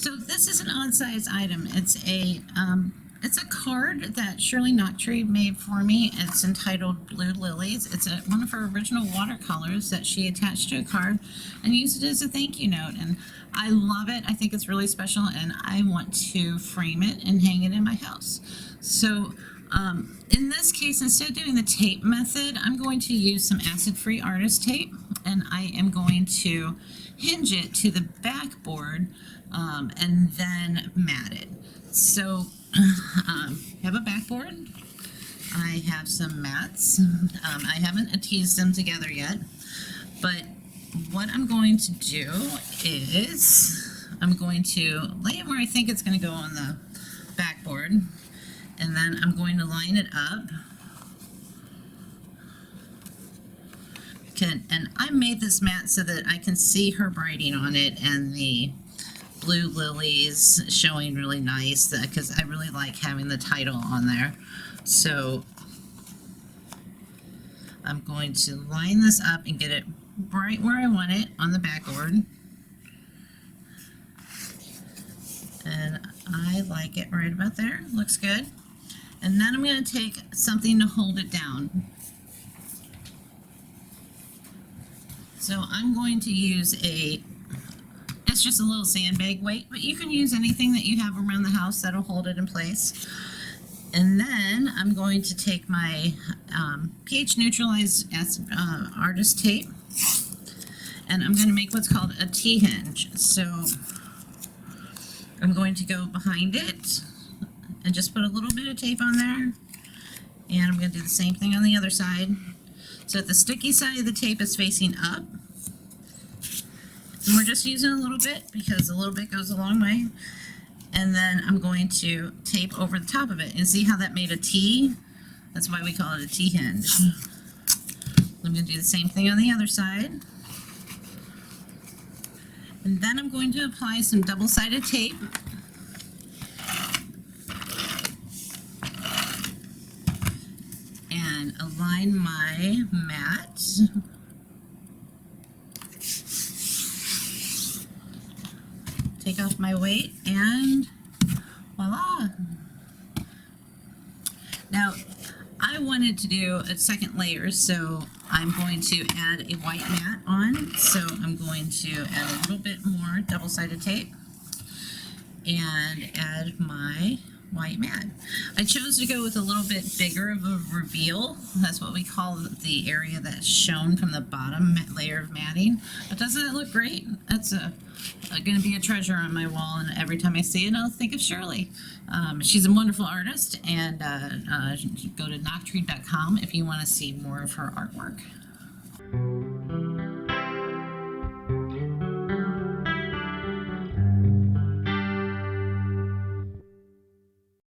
So this is an odd-size item. It's a card that Shirley Noctree made for me. It's entitled Blue Lilies. It's one of her original watercolors that she attached to a card and used it as a thank you note. And I love it. I think it's really special, and I want to frame it and hang it in my house. So in this case, instead of doing the tape method, I'm going to use some acid-free artist tape, and I am going to hinge it to the backboard and then mat it. So I have a backboard. I have some mats. I haven't teased them together yet, but what I'm going to do is I'm going to lay it where I think it's going to go on the backboard, and then I'm going to line it up. And I made this mat so that I can see her writing on it and the blue lilies showing really nice, because I really like having the title on there. So I'm going to line this up and get it right where I want it on the backboard. And I like it right about there. Looks good. And then I'm going to take something to hold it down. So I'm going to use it's just a little sandbag weight, but you can use anything that you have around the house that'll hold it in place. And then I'm going to take my pH neutralized artist tape, and I'm going to make what's called a T-Hinge. So I'm going to go behind it and just put a little bit of tape on there, and I'm going to do the same thing on the other side. So the sticky side of the tape is facing up, and we're just using a little bit because a little bit goes a long way. And then I'm going to tape over the top of it, and see how that made a T? That's why we call it a T-hinge. I'm going to do the same thing on the other side. And then I'm going to apply some double-sided tape. And align my mat. Take off my weight, and voila! Now, I wanted to do a second layer, so I'm going to add a white mat on. So I'm going to add a little bit more double-sided tape and add my white mat. I chose to go with a little bit bigger of a reveal. That's what we call the area that's shown from the bottom layer of matting. But doesn't that look great? That's going to be a treasure on my wall, and every time I see it, I'll think of Shirley. She's a wonderful artist, and go to noctree.com if you want to see more of her artwork.